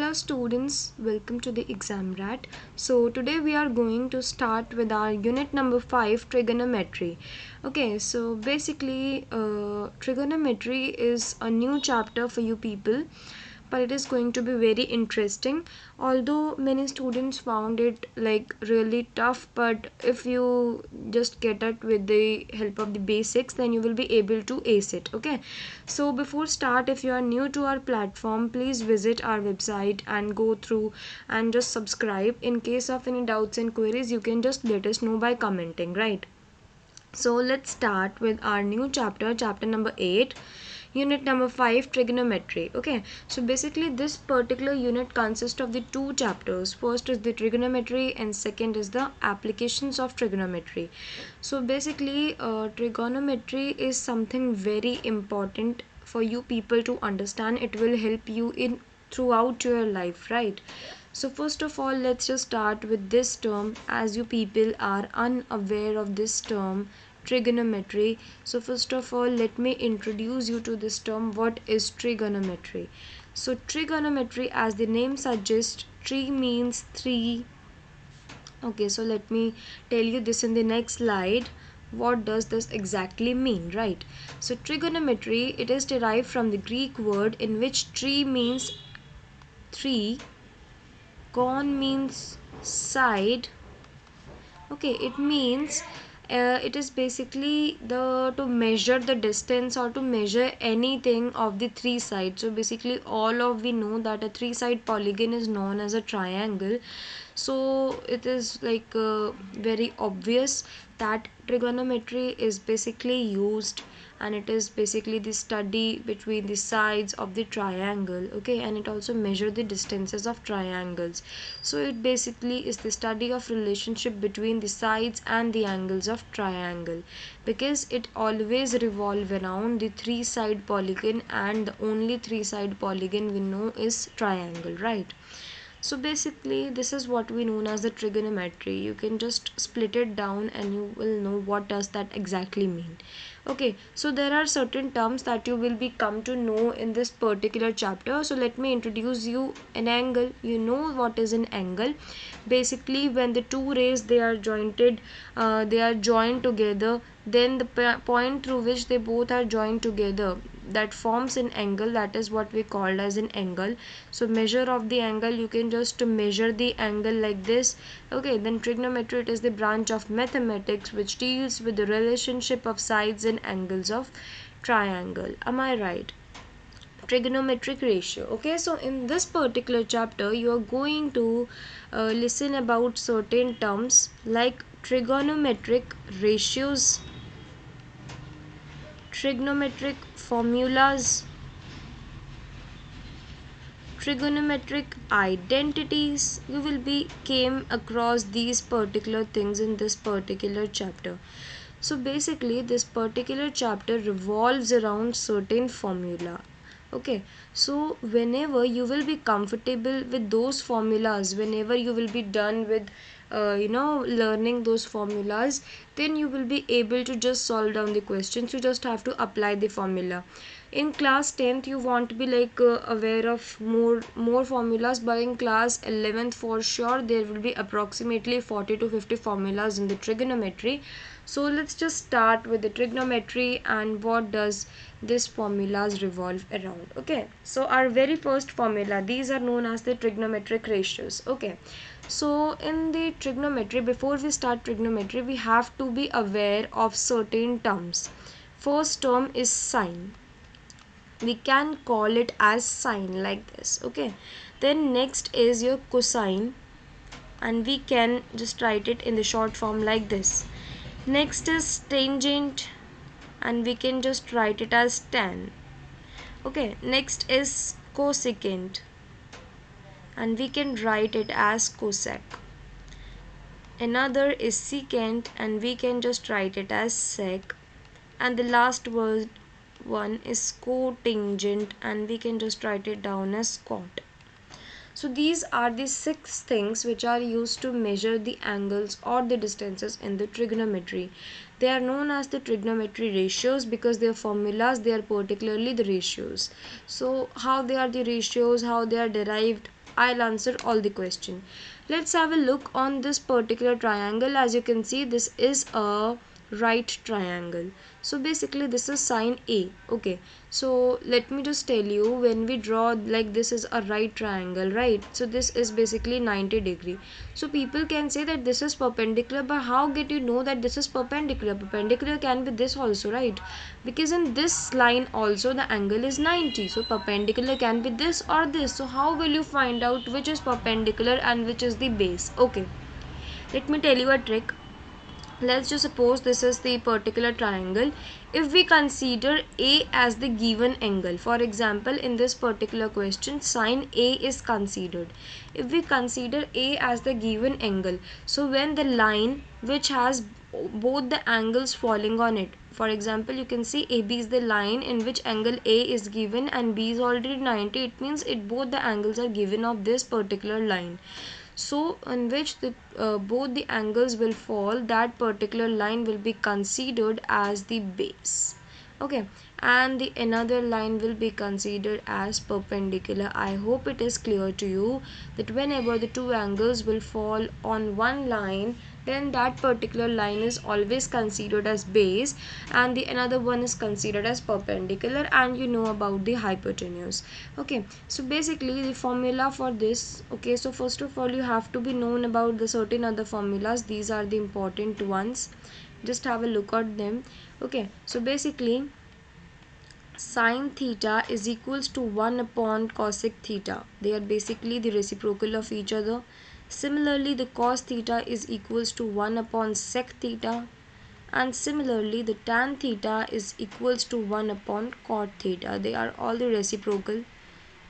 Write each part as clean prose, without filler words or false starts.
Hello students, welcome to the exam rat. So today we are going to start with our unit number 5, trigonometry. Okay, so basically trigonometry is a new chapter for you people, but it is going to be very interesting. Although many students found it like really tough, but if you just get it with the help of the basics, then you will be able to ace it. Okay, so before start, if you are new to our platform, please visit our website and go through and just subscribe. In case of any doubts and queries, you can just let us know by commenting, right? So let's start with our new chapter number 8, unit number 5, trigonometry. Okay, so basically this particular unit consists of the two chapters. First is the trigonometry and second is the applications of trigonometry. So basically trigonometry is something very important for you people to understand. It will help you in throughout your life, right? So first of all, let's just start with this term, as you people are unaware of this term, trigonometry. So first of all, let me introduce you to this term. What is trigonometry? So trigonometry, as the name suggests, tri means 3. Okay, so let me tell you this in the next slide. What does this exactly mean, right? So trigonometry, it is derived from the Greek word in which tri means 3, con means side. Okay, it means it is basically the to measure the distance or to measure anything of the three sides. So basically all of we know that a three side polygon is known as a triangle. So it is like very obvious that trigonometry is basically used, and it is basically the study between the sides of the triangle. Okay, and it also measure the distances of triangles. So it basically is the study of relationship between the sides and the angles of triangle, because it always revolve around the three side polygon, and the only three side polygon we know is triangle, right? So basically this is what we know as the trigonometry. You can just split it down and you will know what does that exactly mean. Okay, so there are certain terms that you will be come to know in this particular chapter. So let me introduce you an angle. You know what is an angle. Basically when the two rays they are joined together, then the point through which they both are joined together, that forms an angle. That is what we called as an angle. So measure of the angle, you can just measure the angle like this. Okay, then trigonometry, it is the branch of mathematics which deals with the relationship of sides and angles of triangle. Am I right? Trigonometric ratio. Okay, so in this particular chapter you are going to listen about certain terms like trigonometric ratios, trigonometric formulas, trigonometric identities. You will be came across these particular things in this particular chapter. So basically this particular chapter revolves around certain formula. Okay, so whenever you will be comfortable with those formulas, whenever you will be done with learning those formulas, then you will be able to just solve down the questions. You just have to apply the formula. In class 10th you want to be like aware of more formulas, but in class 11th for sure there will be approximately 40 to 50 formulas in the trigonometry. So let's just start with the trigonometry and what does this formulas revolve around. Okay, so our very first formula, these are known as the trigonometric ratios. Okay, so in the trigonometry, before we start trigonometry, we have to be aware of certain terms. First term is sine. We can call it as sine like this. Okay, then next is your cosine, and we can just write it in the short form like this. Next is tangent, and we can just write it as tan. Okay, next is cosecant, and we can write it as cosec. Another is secant, and we can just write it as sec. And the last one is cotangent, and we can just write it down as cot. So these are the 6 things which are used to measure the angles or the distances in the trigonometry. They are known as the trigonometry ratios because their formulas, they are particularly the ratios. So how they are the ratios, how they are derived, I'll answer all the question. Let's have a look on this particular triangle. As you can see, this is a right triangle. So basically this is sine A. Okay, so let me just tell you, when we draw like this is a right triangle, right? So this is basically 90 degree. So people can say that this is perpendicular, but how get you know that this is perpendicular? Perpendicular can be this also, right? Because in this line also the angle is 90. So perpendicular can be this or this. So how will you find out which is perpendicular and which is the base? Okay, let me tell you a trick. Let's just suppose this is the particular triangle. If we consider A as the given angle, for example in this particular question sine A is considered. If we consider A as the given angle, so when the line which has both the angles falling on it, for example you can see AB is the line in which angle A is given and B is already 90, it means it both the angles are given of this particular line. So in which both the angles will fall, that particular line will be considered as the base. Okay, and the another line will be considered as perpendicular. I hope it is clear to you that whenever the two angles will fall on one line, then that particular line is always considered as base and the another one is considered as perpendicular, and you know about the hypotenuse. Okay, so basically the formula for this, okay, so first of all you have to be known about the certain other formulas. These are the important ones, just have a look at them. Okay, so basically sine theta is equals to 1 upon cosec theta. They are basically the reciprocal of each other. Similarly, the cos theta is equals to 1 upon sec theta. And similarly, the tan theta is equals to 1 upon cot theta. They are all the reciprocal.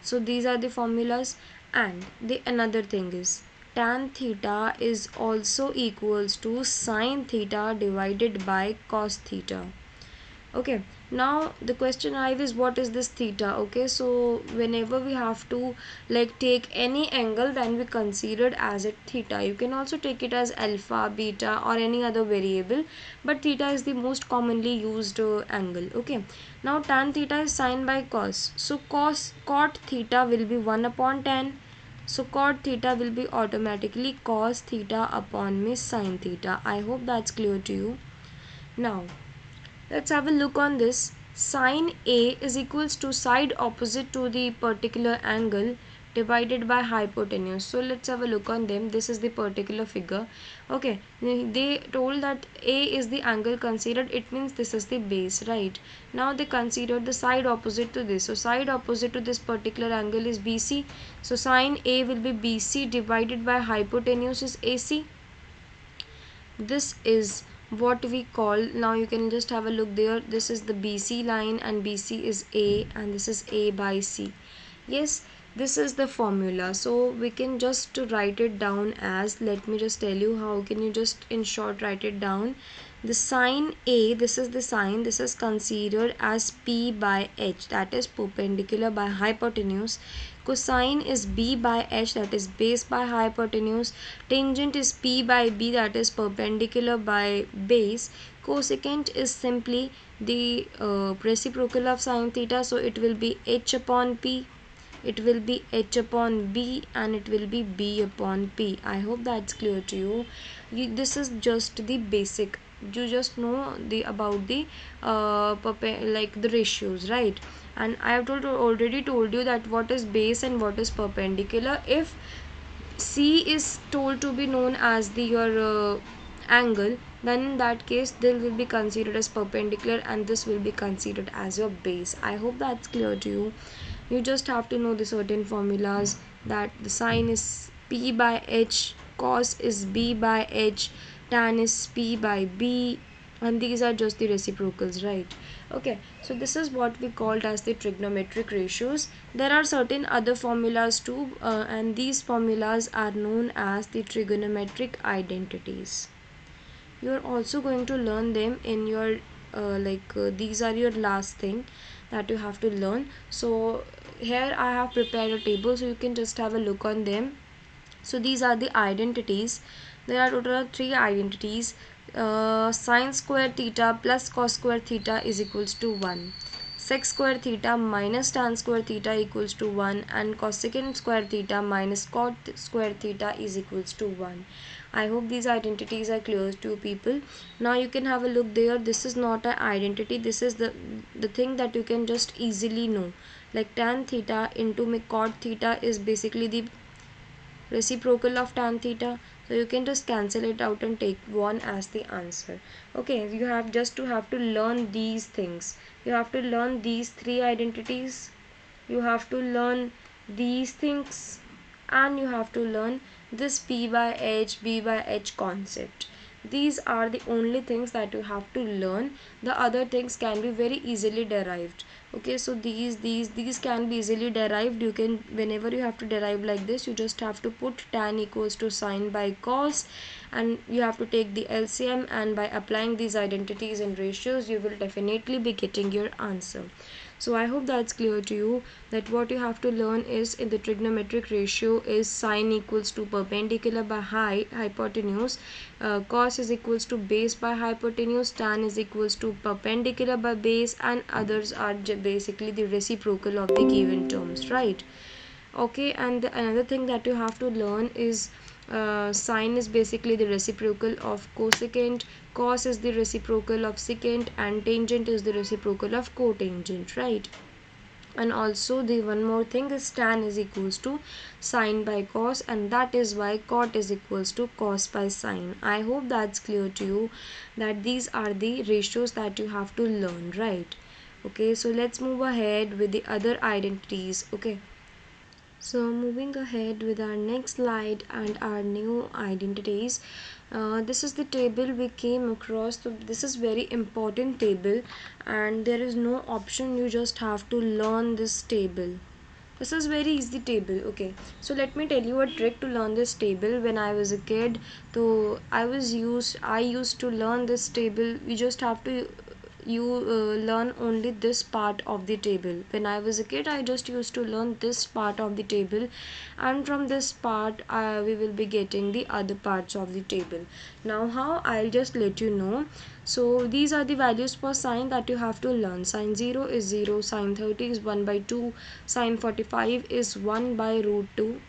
So these are the formulas. And the another thing is tan theta is also equals to sine theta divided by cos theta. Okay, now the question is what is this theta? Okay, so whenever we have to like take any angle, then we consider it as a theta. You can also take it as alpha, beta or any other variable, but theta is the most commonly used angle. Okay, now tan theta is sine by cos, so cot theta will be 1 upon tan. So cot theta will be automatically cos theta upon me sine theta. I hope that's clear to you. Now let's have a look on this. Sine A is equals to side opposite to the particular angle divided by hypotenuse. So let's have a look on them. This is the particular figure. Okay, they told that A is the angle considered, it means this is the base, right? Now they considered the side opposite to this. So side opposite to this particular angle is BC. So sine A will be BC divided by hypotenuse is AC. This is what we call, now you can just have a look there, this is the BC line and BC is A and this is A by C. Yes, this is the formula. So we can just write it down as, let me just tell you how can you just in short write it down. The sine A, this is the sine, this is considered as P by H, that is perpendicular by hypotenuse. Cosine is B by H, that is base by hypotenuse. Tangent is P by B, that is perpendicular by base. Cosecant is simply the reciprocal of sine theta, so it will be H upon P, it will be H upon B and it will be B upon P. I hope that's clear to you. This is just the basic, you just know the about the like the ratios, right? And I have already told you that what is base and what is perpendicular. If C is told to be known as the your angle, then in that case they will be considered as perpendicular and this will be considered as your base. I hope that's clear to you. You just have to know the certain formulas, that the sine is P by H, cos is B by H, tan is P by B, and these are just the reciprocals, right? Okay, so this is what we called as the trigonometric ratios. There are certain other formulas too, and these formulas are known as the trigonometric identities. You are also going to learn them in your these are your last thing that you have to learn. So here I have prepared a table, so you can just have a look on them. So these are the identities. There are total of 3 identities. Sine square theta plus cos square theta is equals to 1. sec square theta minus tan square theta equals to 1, and cosecant square theta minus cot square theta is equals to 1. I hope these identities are clear to people. Now you can have a look there. This is not an identity, this is the thing that you can just easily know. Like tan theta into cot theta is basically the reciprocal of tan theta, so you can just cancel it out and take 1 as the answer. Okay, you have just to have to learn these things. You have to learn these three identities, you have to learn these things, and you have to learn this p by h concept. These are the only things that you have to learn. The other things can be very easily derived. Okay, so these can be easily derived. You can, whenever you have to derive like this, you just have to put tan equals to sine by cos, and you have to take the LCM, and by applying these identities and ratios you will definitely be getting your answer. So I hope that's clear to you, that what you have to learn is, in the trigonometric ratio, is sine equals to perpendicular by hypotenuse, cos is equals to base by hypotenuse, tan is equals to perpendicular by base, and others are basically the reciprocal of the given terms, right? Okay, and another thing that you have to learn is sine is basically the reciprocal of cosecant, cos is the reciprocal of secant, and tangent is the reciprocal of cotangent, right? And also the one more thing is tan is equals to sine by cos, and that is why cot is equals to cos by sine. I hope that's clear to you, that these are the ratios that you have to learn, right? Okay, so let's move ahead with the other identities. Okay, so moving ahead with our next slide and our new identities. This is the table we came across. So this is very important table, and there is no option, you just have to learn this table. This is very easy table. Okay, so let me tell you a trick to learn this table. When I was a kid, so I used to learn this table. You just have to learn only this part of the table. When I was a kid, I just used to learn this part of the table, and from this part we will be getting the other parts of the table. Now how, I'll just let you know. So these are the values for sine that you have to learn. Sine 0 is 0, sine 30 is 1 by 2, sine 45 is 1 by root 2.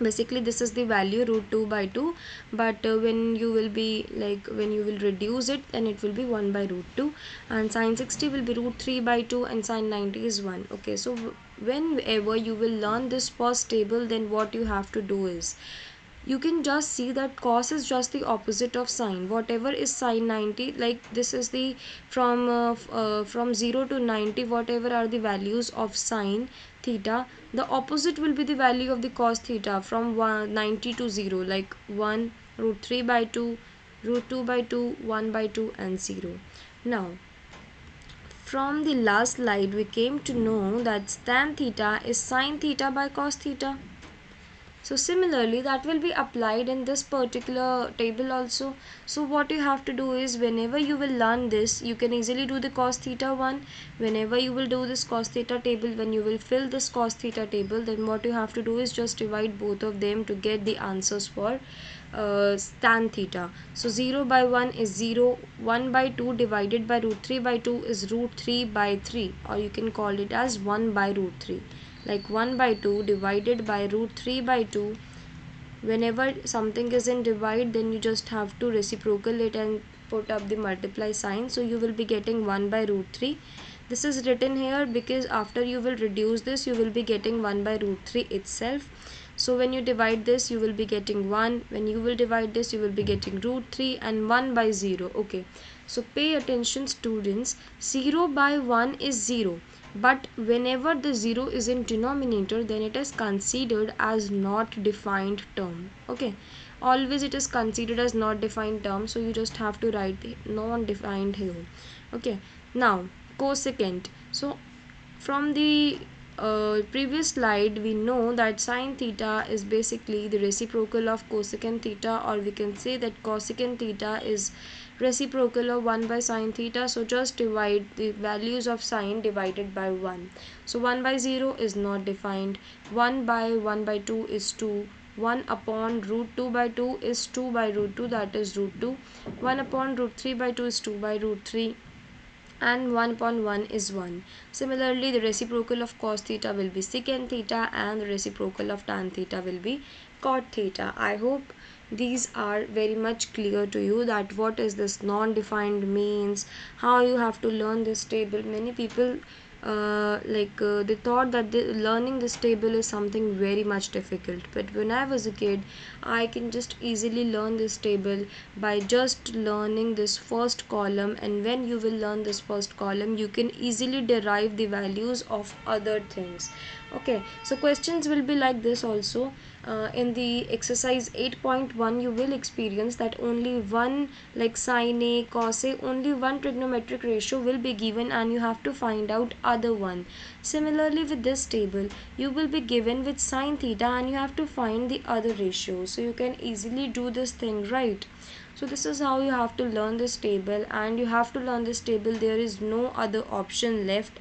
Basically this is the value, root 2 by 2, but when you will be like, when you will reduce it, then it will be 1 by root 2, and sine 60 will be root 3 by 2, and sine 90 is 1. Okay, so whenever you will learn this first table, then what you have to do is, you can just see that cos is just the opposite of sine. Whatever is sine 90, like this is the from 0 to 90, whatever are the values of sine theta, the opposite will be the value of the cos theta from 90 to 0, like 1, root 3 by 2, root 2 by 2, 1 by 2, and 0. Now from the last slide we came to know that tan theta is sine theta by cos theta. So similarly that will be applied in this particular table also. So what you have to do is, whenever you will learn this, you can easily do the cos theta one. Whenever you will do this cos theta table, when you will fill this cos theta table, then what you have to do is just divide both of them to get the answers for tan theta. So 0 by 1 is 0, 1 by 2 divided by root 3 by 2 is root 3 by 3, or you can call it as 1 by root 3. Like 1 by 2 divided by root 3 by 2. Whenever something is in divide, then you just have to reciprocal it and put up the multiply sign, so you will be getting 1 by root 3. This is written here because after you will reduce this, you will be getting 1 by root 3 itself. So when you divide this, you will be getting 1. When you will divide this, you will be getting root 3 and 1 by 0. Okay, so pay attention students, 0 by 1 is 0, but whenever the 0 is in denominator, then it is considered as not defined term. Okay, always it is considered as not defined term, so you just have to write the non-defined here. Okay, now cosecant. So from the previous slide we know that sine theta is basically the reciprocal of cosecant theta, or we can say that cosecant theta is reciprocal of 1 by sine theta. So just divide the values of sine divided by 1. So 1 by 0 is not defined, 1 by 1 by 2 is 2, 1 upon root 2 by 2 is 2 by root 2, that is root 2, 1 upon root 3 by 2 is 2 by root 3, and 1 upon 1 is 1. Similarly, the reciprocal of cos theta will be secant theta, and the reciprocal of tan theta will be cot theta. I hope these are very much clear to you that what is this non-defined means, how you have to learn this table. Many people they thought that learning this table is something very much difficult, but when I was a kid I can just easily learn this table by just learning this first column, and when you will learn this first column you can easily derive the values of other things. Okay, so questions will be like this also. In the exercise 8.1 you will experience that only one, like sin a, cos a, only one trigonometric ratio will be given and you have to find out other one. Similarly with this table you will be given with sin theta and you have to find the other ratio, so you can easily do this thing, right? So this is how you have to learn this table, and you have to learn this table. There is no other option left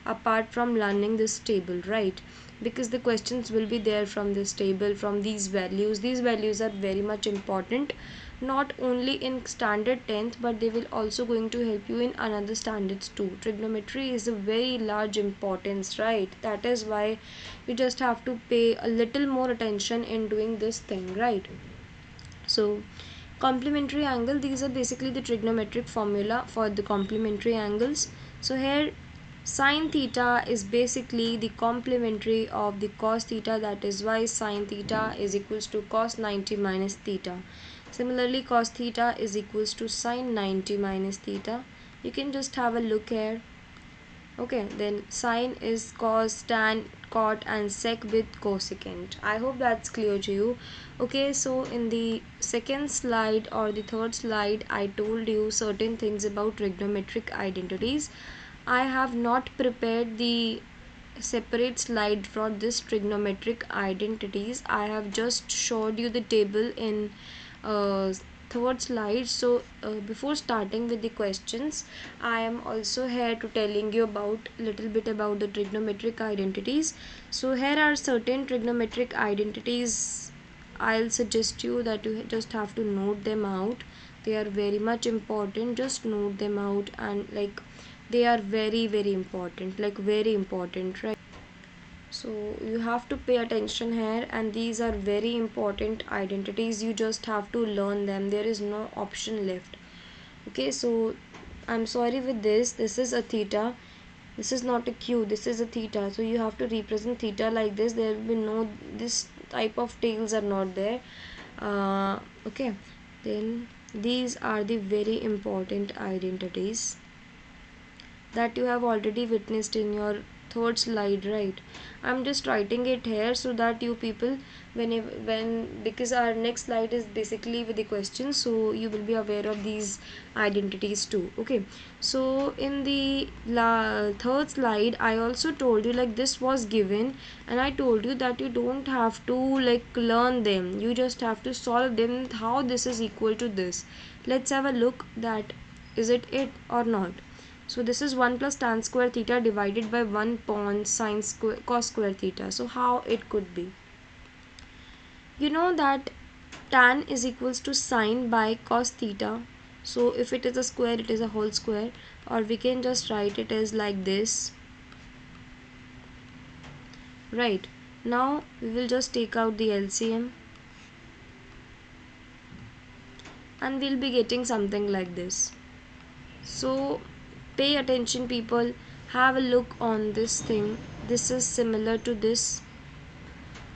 apart from learning this table, right? Because the questions will be there from this table, from these values. These values are very much important, not only in standard 10th, but they will also going to help you in another standards too. Trigonometry is a very large importance, right? That is why you just have to pay a little more attention in doing this thing, right? So complementary angle, these are basically the trigonometric formula for the complementary angles. So here sin theta is basically the complementary of the cos theta, that is why sin theta is equals to cos 90 minus theta. Similarly cos theta is equals to sin 90 minus theta. You can just have a look here. Okay, then sine is cos, tan, cot, and sec with cosecant. I hope that's clear to you. Okay, so in the second slide or the third slide I told you certain things about trigonometric identities. I have not prepared the separate slide for this trigonometric identities. I have just showed you the table in uh, third slide. So before starting with the questions, I am also here to telling you about little bit about the trigonometric identities. So here are certain trigonometric identities. I'll suggest you that you just have to note them out. They are very much important. Just note them out, and like they are very important, like very important, right? So you have to pay attention here, and these are very important identities. You just have to learn them. There is no option left. Okay, so I'm sorry with this is a theta, this is not a q, this is a theta, so you have to represent theta like this. There will be no, this type of tails are not there. Okay, then these are the very important identities that you have already witnessed in your third slide, right? I'm just writing it here so that you people, when because our next slide is basically with the questions, so you will be aware of these identities too. Okay, so in the third slide I also told you like this was given, and I told you that you don't have to like learn them, you just have to solve them, how this is equal to this. Let's have a look that is it or not. So this is 1 plus tan square theta divided by 1 upon sin square cos square theta. So how it could be? You know that tan is equals to sin by cos theta. So if it is a square, it is a whole square, or we can just write it as like this. Right. Now we will just take out the LCM, and we'll be getting something like this. So pay attention people, have a look on this thing. This is similar to this.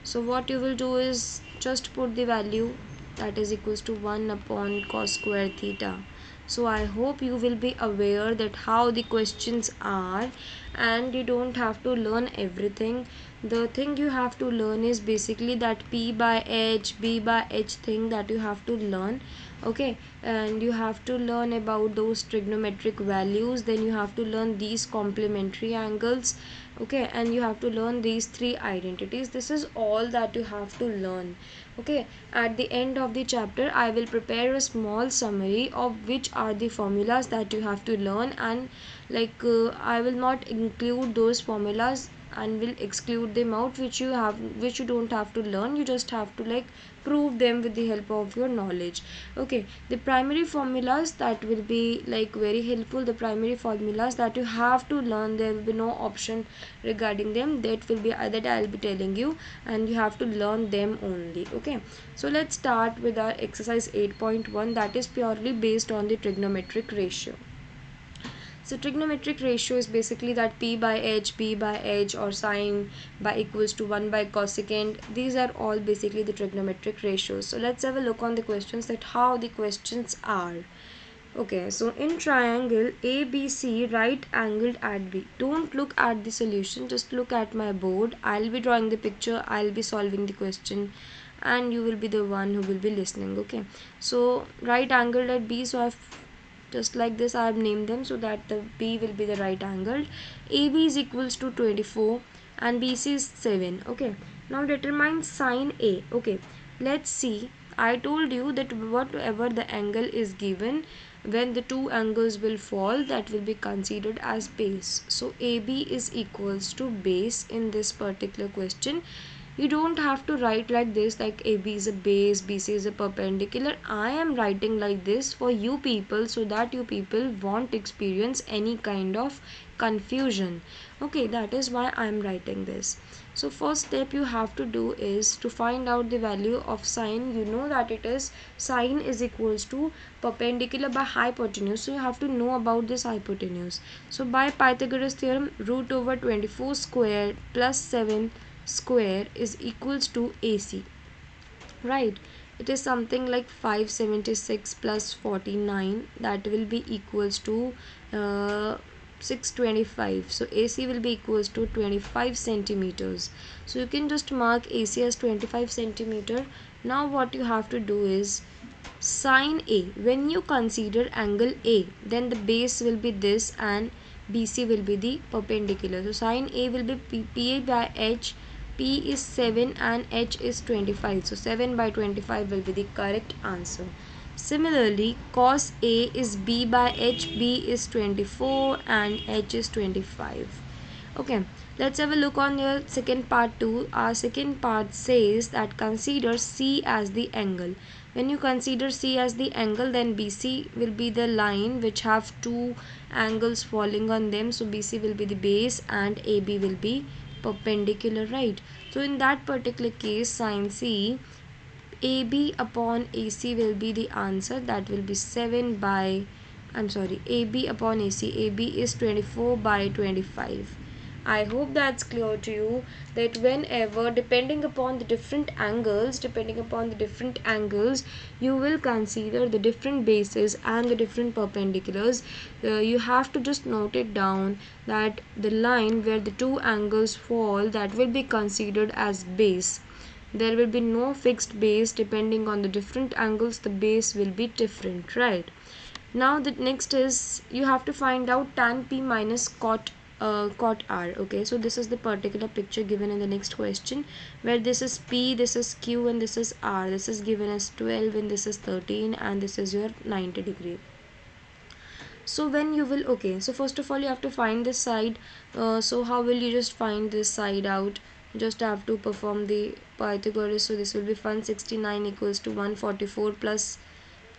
So what you will do is just put the value that is equals to 1 upon cos square theta. So I hope you will be aware that how the questions are, and you don't have to learn everything. The thing you have to learn is basically that P by H, B by H thing that you have to learn. Okay, and you have to learn about those trigonometric values. Then you have to learn these complementary angles, okay, and you have to learn these three identities. This is all that you have to learn. Okay, at the end of the chapter I will prepare a small summary of which are the formulas that you have to learn, and I will not include those formulas and will exclude them out which you don't have to learn. You just have to prove them with the help of your knowledge. Okay, the primary formulas that will be very helpful, the primary formulas that you have to learn, there will be no option regarding them. That will be that I'll be telling you, and you have to learn them only. Okay, so let's start with our exercise 8.1, that is purely based on the trigonometric ratio. So trigonometric ratio is basically that p by h, b by h, or sine by equals to 1 by cosecant. These are all basically the trigonometric ratios. So let's have a look on the questions, that how the questions are. Okay, so in triangle ABC, right angled at B. Don't look at the solution, just look at my board. I'll be drawing the picture, I'll be solving the question, and you will be the one who will be listening. Okay, so right angled at B, so I've just like this I have named them so that the B will be the right angled. AB is equals to 24 and BC is 7. Okay, now determine sine A. Okay, let's see. I told you that whatever the angle is given, when the two angles will fall, that will be considered as base. So AB is equals to base in this particular question. You don't have to write like this, like AB is a base, BC is a perpendicular. I am writing like this for you people so that you people won't experience any kind of confusion. Okay, that is why I am writing this. So first step you have to do is to find out the value of sine. You know that it is sine is equals to perpendicular by hypotenuse. So you have to know about this hypotenuse. So by Pythagoras theorem, root over 24 square plus 7 square is equals to AC, right? It is something like 576 plus 49, that will be equals to 625. So AC will be equals to 25 centimeters. So you can just mark AC as 25 centimeter. Now what you have to do is sine A. When you consider angle A, then the base will be this and BC will be the perpendicular. So sine A will be P by H. P is 7 and H is 25. So 7 by 25 will be the correct answer. Similarly, cos A is B by H. B is 24 and H is 25. Okay, let's have a look on your second part too. Our second part says that consider C as the angle. When you consider C as the angle, then BC will be the line which have two angles falling on them. So BC will be the base and AB will be perpendicular, right? So in that particular case, sin C, AB upon AC will be the answer. That will be 7 by, AB upon AC. AB is 24 by 25. I hope that's clear to you, that whenever depending upon the different angles, you will consider the different bases and the different perpendiculars. You have to just note it down that the line where the two angles fall, that will be considered as base. There will be no fixed base. Depending on the different angles, the base will be different, right? Now the next is you have to find out tan P minus cot R. Okay, so this is the particular picture given in the next question, where this is P, this is Q, and this is R. This is given as 12 and this is 13 and this is your 90 degree. So when you will, okay, so first of all you have to find this side. So how will you just find this side out? Just have to perform the Pythagoras. So this will be 169 equals to 144 plus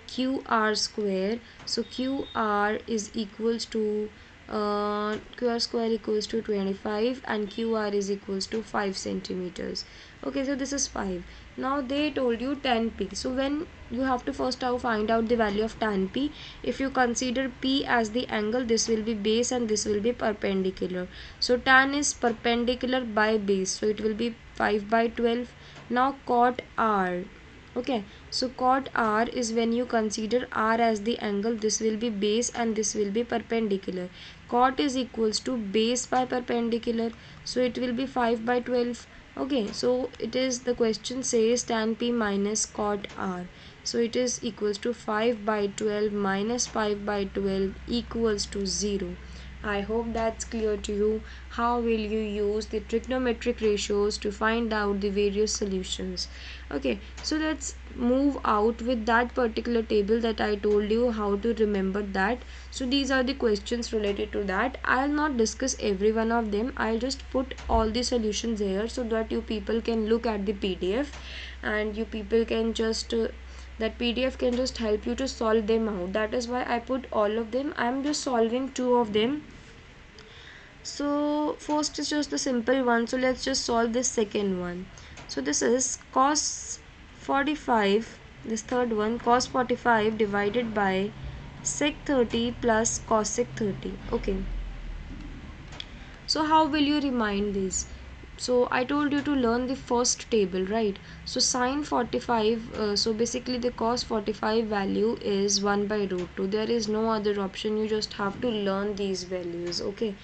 QR square. So QR is equals to QR square equals to 25 and QR is equals to 5 centimeters. Okay, so this is 5. Now they told you tan P. So when you have to first find out the value of tan P. If you consider P as the angle, this will be base and this will be perpendicular. So tan is perpendicular by base, so it will be 5 by 12. Now cot R. Okay, so cot R is when you consider R as the angle, this will be base and this will be perpendicular. Cot is equals to base by perpendicular, so it will be 5 by 12. Okay, so it is, the question says tan P minus cot R. So it is equals to 5 by 12 minus 5 by 12 equals to 0. I hope that's clear to you. How will you use the trigonometric ratios to find out the various solutions? Okay, so let's move out with that particular table that I told you how to remember that. So these are the questions related to that. I'll not discuss every one of them. I'll just put all the solutions here so that you people can look at the PDF, and you people can just that PDF can just help you to solve them out. That is why I put all of them. I'm just solving two of them. So first is just the simple one, so let's just solve this second one. So this is cos 45, this third one, cos 45 divided by sec 30 plus cosec 30. Okay, so how will you remind these? So I told you to learn the first table, right? So sine 45, so basically the cos 45 value is 1 by root 2. There is no other option, you just have to learn these values. Okay,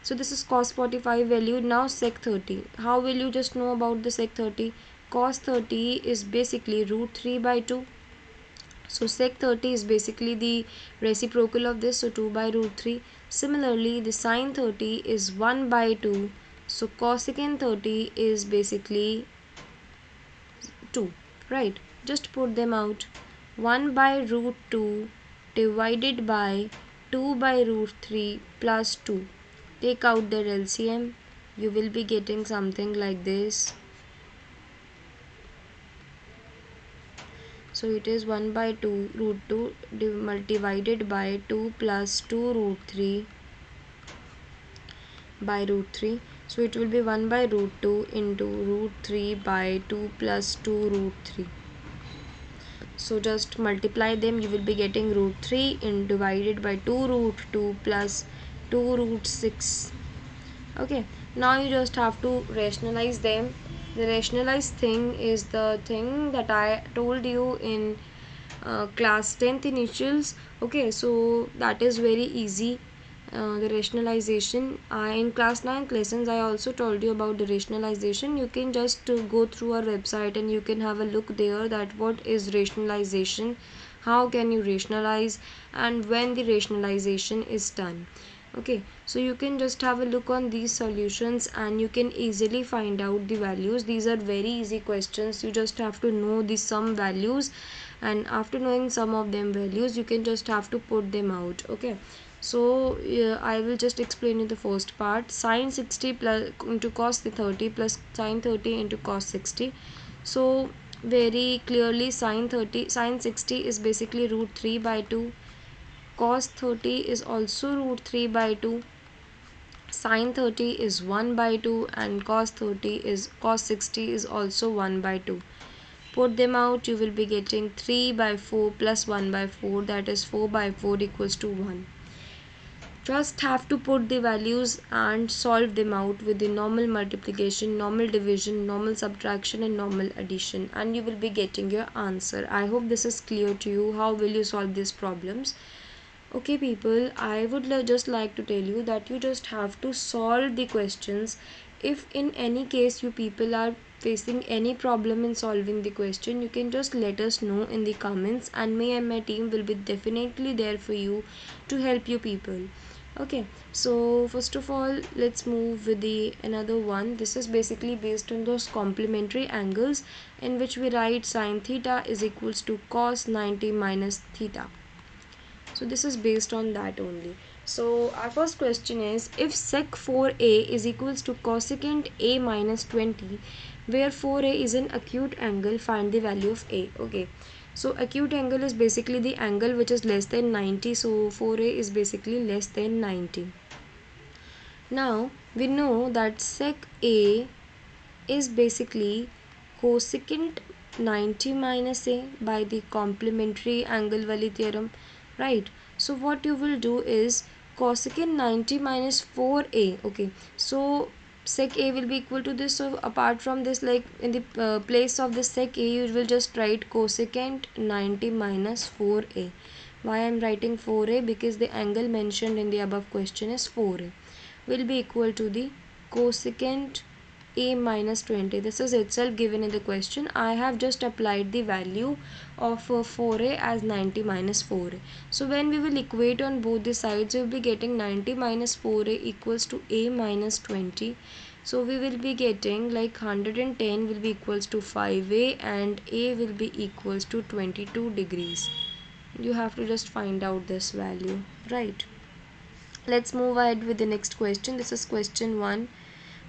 so this is cos 45 value. Now sec 30, how will you just know about the sec 30? Cos 30 is basically root 3 by 2. So sec 30 is basically the reciprocal of this, so 2 by root 3. Similarly, the sine 30 is 1 by 2. So cosecant 30 is basically 2, right? Just put them out. 1 by root 2 divided by 2 by root 3 plus 2. Take out their LCM. You will be getting something like this. So it is 1 by 2 root 2 divided by 2 plus 2 root 3 by root 3. So it will be 1 by root 2 into root 3 by 2 plus 2 root 3. So just multiply them, you will be getting root 3 in divided by 2 root 2 plus 2 root 6. Okay, now you just have to rationalize them. The rationalized thing is the thing that I told you in class 10th initials. Okay, so that is very easy. The rationalization, in class 9th lessons I also told you about the rationalization. You can just go through our website and you can have a look there that what is rationalization, how can you rationalize, and when the rationalization is done. Okay, so you can just have a look on these solutions and you can easily find out the values. These are very easy questions, you just have to know the sum values, and after knowing some of them values you can just have to put them out. Okay, so I will just explain you the first part. Sine 60 plus into cos the 30 plus sine 30 into cos 60. So very clearly sine 60 is basically root 3 by 2. Cos 30 is also root 3 by 2. Sine 30 is 1 by 2 and cos 60 is also 1 by 2. Put them out, you will be getting 3 by 4 plus 1 by 4, that is 4 by 4 equals to 1. Just have to put the values and solve them out with the normal multiplication, normal division, normal subtraction and normal addition, and you will be getting your answer. I hope this is clear to you. How will you solve these problems? Okay people, I would just like to tell you that you just have to solve the questions. If in any case you people are facing any problem in solving the question, you can just let us know in the comments, and me and my team will be definitely there for you to help you people. Okay, so first of all let's move with the another one. This is basically based on those complementary angles, in which we write sine theta is equals to cos 90 minus theta. So this is based on that only. So our first question is, if sec 4a is equals to cosecant a minus 20, where 4a is an acute angle, find the value of a. Okay, so acute angle is basically the angle which is less than 90, so 4a is basically less than 90. Now we know that sec a is basically cosecant 90 minus a by the complementary angle wali theorem, right? So what you will do is cosecant 90 minus 4a. Okay, so sec a will be equal to this. So apart from this, like in the place of the sec a, you will just write cosecant 90 minus 4a. Why I am writing 4a? Because the angle mentioned in the above question is 4a, will be equal to the cosecant a minus 20. This is itself given in the question. I have just applied the value of 4a as 90 minus 4a. So when we will equate on both the sides, we will be getting 90 minus 4a equals to a minus 20. So we will be getting like 110 will be equals to 5a and a will be equals to 22 degrees. You have to just find out this value, right? Let's move ahead with the next question. This is question 1.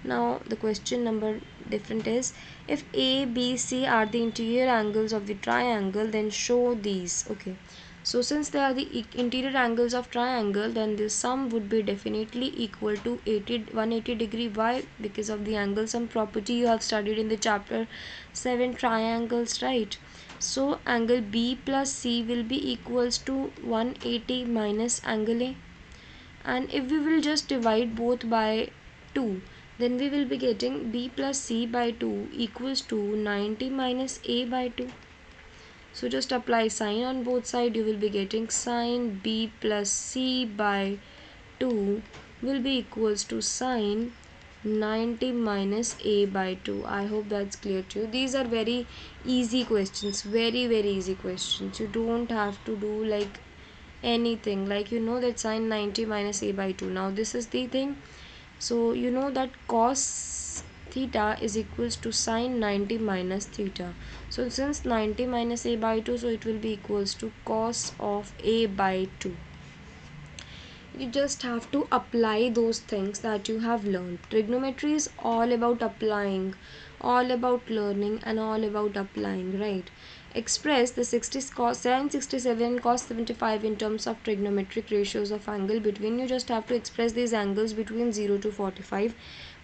Now the question number different is, if A, B, C are the interior angles of the triangle, then show these. Okay, so since they are the interior angles of triangle, then the sum would be definitely equal to 180 degree. Why? Because of the angle sum property you have studied in the chapter 7 triangles, right? So angle B plus C will be equals to 180 minus angle A, and if we will just divide both by 2, then we will be getting b plus c by 2 equals to 90 minus a by 2. So just apply sign on both sides. You will be getting sine b plus c by 2 will be equals to sine 90 minus a by 2. I hope that's clear to you. These are very easy questions, very easy questions. You don't have to do like anything, like you know that sine 90 minus a by 2. Now this is the thing. So you know that cos theta is equals to sine 90 minus theta. So since 90 minus a by 2, so it will be equals to cos of a by 2. You just have to apply those things that you have learned. Trigonometry is all about applying, all about learning, and all about applying, right? Express the 60 cos sin 67 cos 75 in terms of trigonometric ratios of angle between. You just have to express these angles between 0 to 45.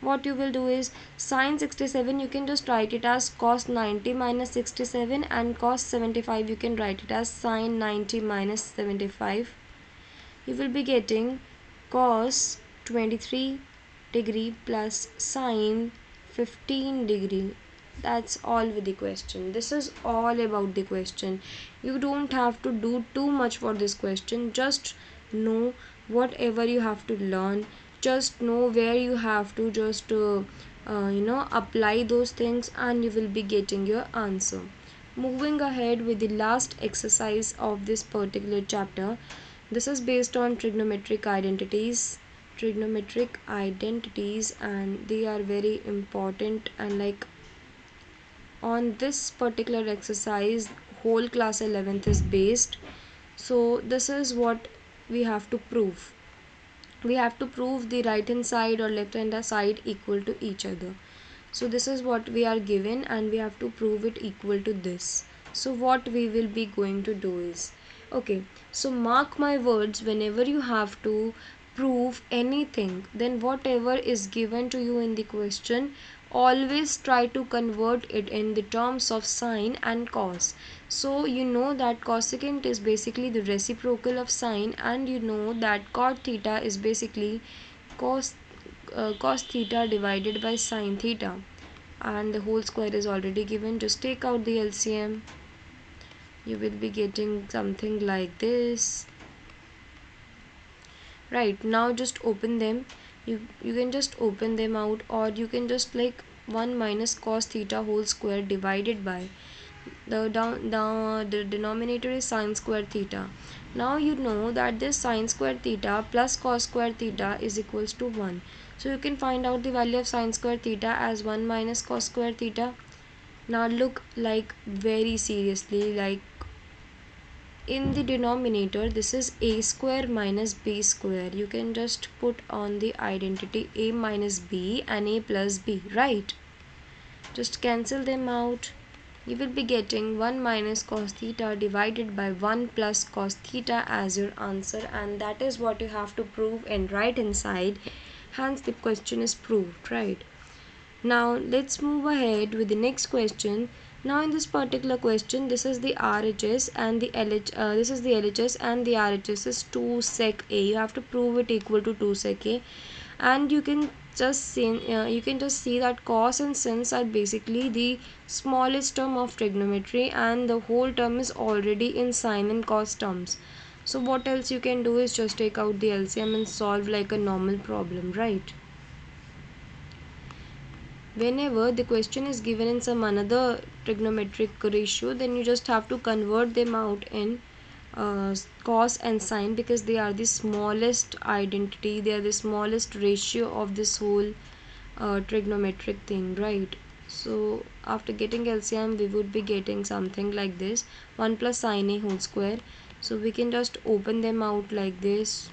What you will do is sin 67 you can just write it as cos 90 minus 67, and cos 75 you can write it as sin 90 minus 75. You will be getting cos 23 degree plus sine 15 degree. That's all with the question. This is all about the question. You don't have to do too much for this question. Just know whatever you have to learn. Just know where you have to just apply those things, and you will be getting your answer. Moving ahead with the last exercise of this particular chapter. This is based on trigonometric identities, and they are very important, and like on this particular exercise whole class 11th is based. So this is what we have to prove. We have to prove the right hand side or left hand side equal to each other. So this is what we are given, and we have to prove it equal to this. So what we will be going to do is, okay, so mark my words, whenever you have to prove anything, then whatever is given to you in the question, always try to convert it in the terms of sine and cos. So you know that cosecant is basically the reciprocal of sine, and you know that cot theta is basically cos theta divided by sine theta, and the whole square is already given. Just take out the LCM. You will be getting something like this. Right, now just open them. You can just open them out, or you can just like 1 minus cos theta whole square divided by the denominator is sine square theta. Now you know that this sine square theta plus cos square theta is equals to 1. So you can find out the value of sine square theta as 1 minus cos square theta. Now look like very seriously, like in the denominator this is a square minus b square. You can just put on the identity a minus b and a plus b, right? Just cancel them out. You will be getting 1 minus cos theta divided by 1 plus cos theta as your answer, and that is what you have to prove in right hand side. Hence the question is proved, right? Now let's move ahead with the next question. Now in this particular question, this is the RHS and the this is the LHS, and the RHS is 2 sec A. You have to prove it equal to 2 sec A, and you can just see that cos and sins are basically the smallest term of trigonometry, and the whole term is already in sine and cos terms. So what else you can do is just take out the LCM and solve like a normal problem, right? whenever the question is given in some another trigonometric ratio, then you just have to convert them out in cos and sine, because they are the smallest identity, they are the smallest ratio of this whole trigonometric thing, right? So after getting LCM, we would be getting something like this: 1 plus sine a whole square. So we can just open them out like this.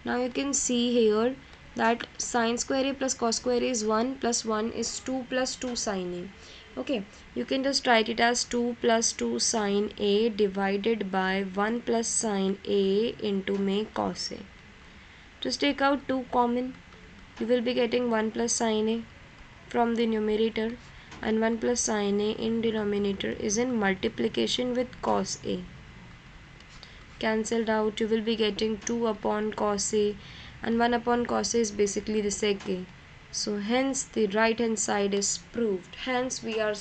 Now you can see here that sine square a plus cos square a is 1 plus 1 is 2 plus 2 sine a. Okay, you can just write it as 2 plus 2 sine a divided by 1 plus sine a into make cos a. Just take out 2 common. You will be getting 1 plus sine a from the numerator, and 1 plus sine a in denominator is in multiplication with cos a. Cancelled out, you will be getting 2 upon cos a, and 1 upon cos a is basically the sec a. So hence the right hand side is proved. Hence we are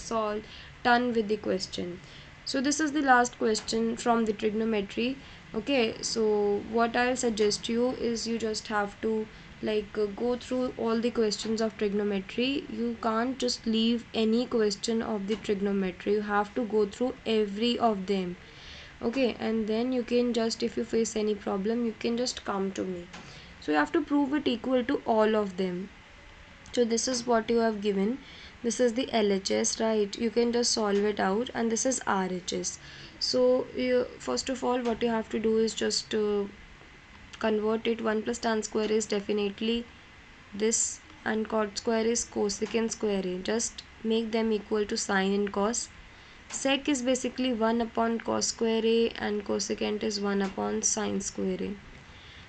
done with the question. So this is the last question from the trigonometry. Okay, so what I'll suggest you is you just have to go through all the questions of trigonometry. You can't just leave any question of the trigonometry. You have to go through every of them. Okay, and then you can just, if you face any problem, you can just come to me. So you have to prove it equal to all of them. So this is what you have given. This is the LHS, right? You can just solve it out, and this is RHS. So first of all, what you have to do is just convert it. 1 plus tan square is definitely this, and cot square is cosecant square a. Just make them equal to sine and cos. Sec is basically 1 upon cos square a, and cosecant is 1 upon sine square a.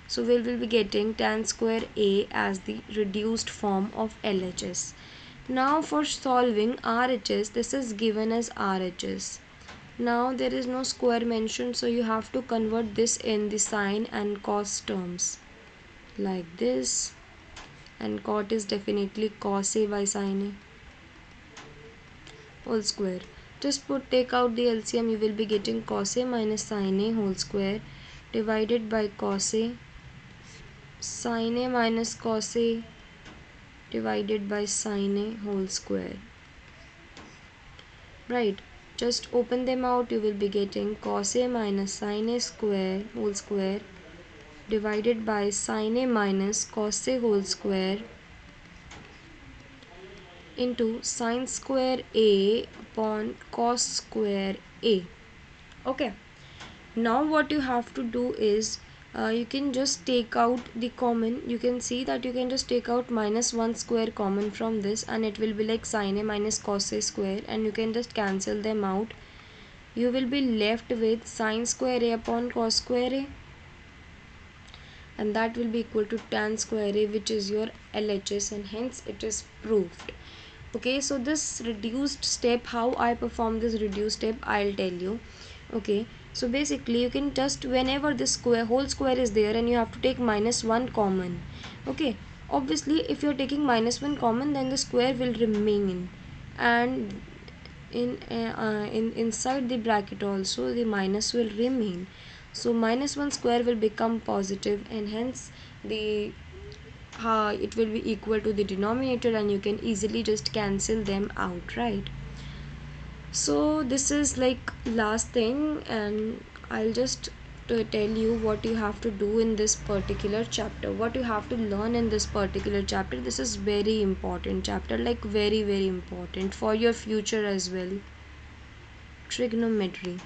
So we will be getting tan square a as the reduced form of LHS. Now for solving RHS, this is given as RHS. Now there is no square mentioned, so you have to convert this in the sine and cos terms like this, and cot is definitely cos a by sine a whole square. Just take out the LCM, you will be getting cos a minus sine a whole square divided by cos a, sine a minus cos a divided by sine a whole square. Right, just open them out, you will be getting cos a minus sine a square whole square divided by sine a minus cos a whole square into sine square a upon cos square a. Okay, now what you have to do is you can just take out the common. You can see that you can just take out minus 1 square common from this, and it will be like sine a minus cos a square, and you can just cancel them out. You will be left with sine square a upon cos square a, and that will be equal to tan square a, which is your LHS, and hence it is proved. Okay, so this reduced step, how I perform this reduced step, I'll tell you. Okay, so basically you can just, whenever this whole square is there and you have to take minus 1 common. Okay, obviously if you're taking minus 1 common, then the square will remain, and in inside the bracket also the minus will remain. So minus 1 square will become positive, and hence the it will be equal to the denominator, and you can easily just cancel them out, right? So this is like last thing, and I'll just to tell you what you have to do in this particular chapter, what you have to learn in this particular chapter. This is very important chapter, like very very important for your future as well. Trigonometry.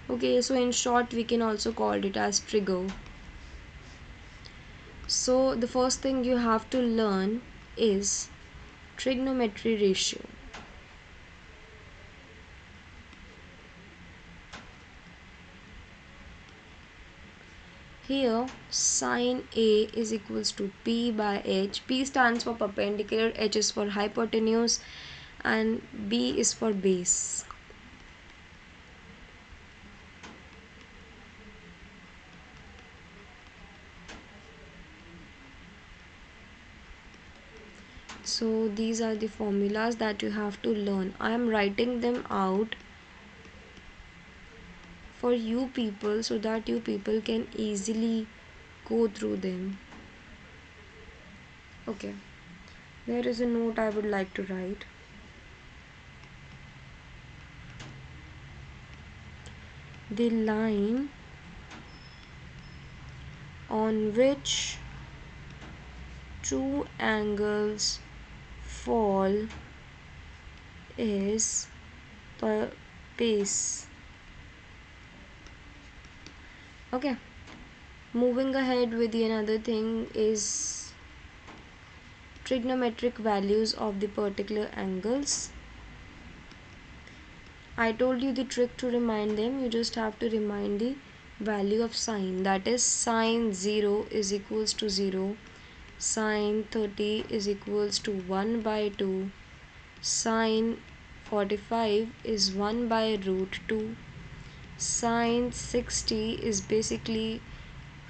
Okay, so in short we can also call it as trigo. So the first thing you have to learn is trigonometry ratio. Here sine A is equals to P by H. P stands for perpendicular, H is for hypotenuse, and B is for base. So these are the formulas that you have to learn. I am writing them out for you people so that you people can easily go through them. Okay. There is a note I would like to write. The line on which two angles fall is base. Okay, moving ahead with the another thing is trigonometric values of the particular angles. I told you the trick to remind them. You just have to remind the value of sine, that is sine 0 is equals to 0, sine 30 is equals to 1 by 2, sine 45 is 1 by root 2, sine 60 is basically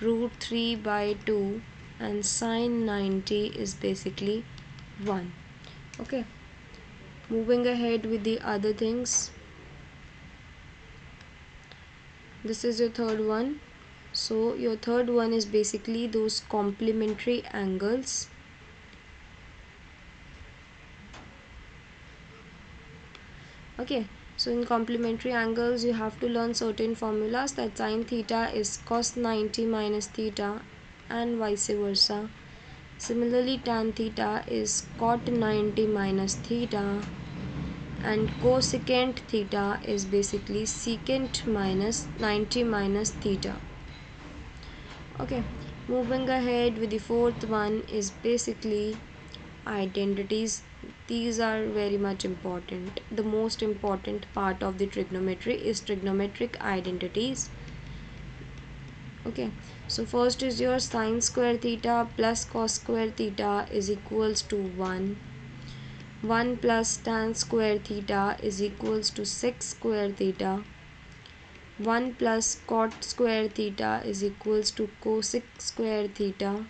root 3 by 2, and sine 90 is basically 1. Okay, moving ahead with the other things. This is your third one. So your third one is basically those complementary angles. Okay, so in complementary angles you have to learn certain formulas, that sine theta is cos 90 minus theta and vice versa. Similarly, tan theta is cot 90 minus theta, and cosecant theta is basically secant minus 90 minus theta. Okay, moving ahead with the fourth one is basically identities. These are very much important. The most important part of the trigonometry is trigonometric identities. Okay, so first is your sine square theta plus cos square theta is equals to 1. 1 plus tan square theta is equals to sec square theta. 1 plus cot square theta is equals to cosec square theta.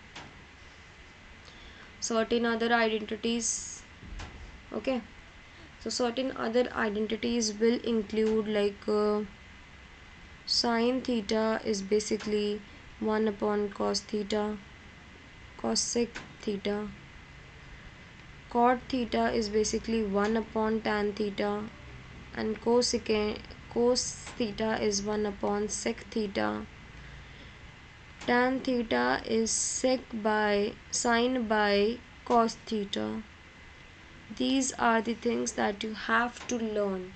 Certain other identities. Okay, so certain other identities will include like sine theta is basically 1 upon cos theta, cosec theta. Cot theta is basically 1 upon tan theta, and cos theta is 1 upon sec theta. Tan theta is sine by cos theta. These are the things that you have to learn.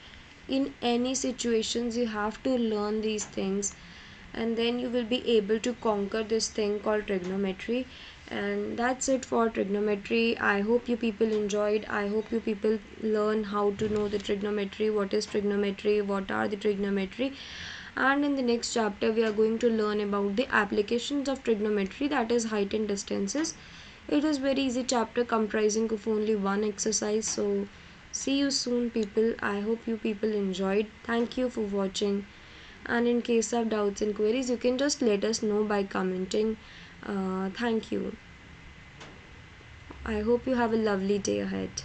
In any situations you have to learn these things, and then you will be able to conquer this thing called trigonometry. And that's it for trigonometry. I hope you people enjoyed. I hope you people learn how to know the trigonometry, what is trigonometry, what are the trigonometry. And in the next chapter we are going to learn about the applications of trigonometry, that is height and distances. It is very easy chapter comprising of only one exercise. So see you soon people. I hope you people enjoyed. Thank you for watching, and in case of doubts and queries you can just let us know by commenting. Thank you. I hope you have a lovely day ahead.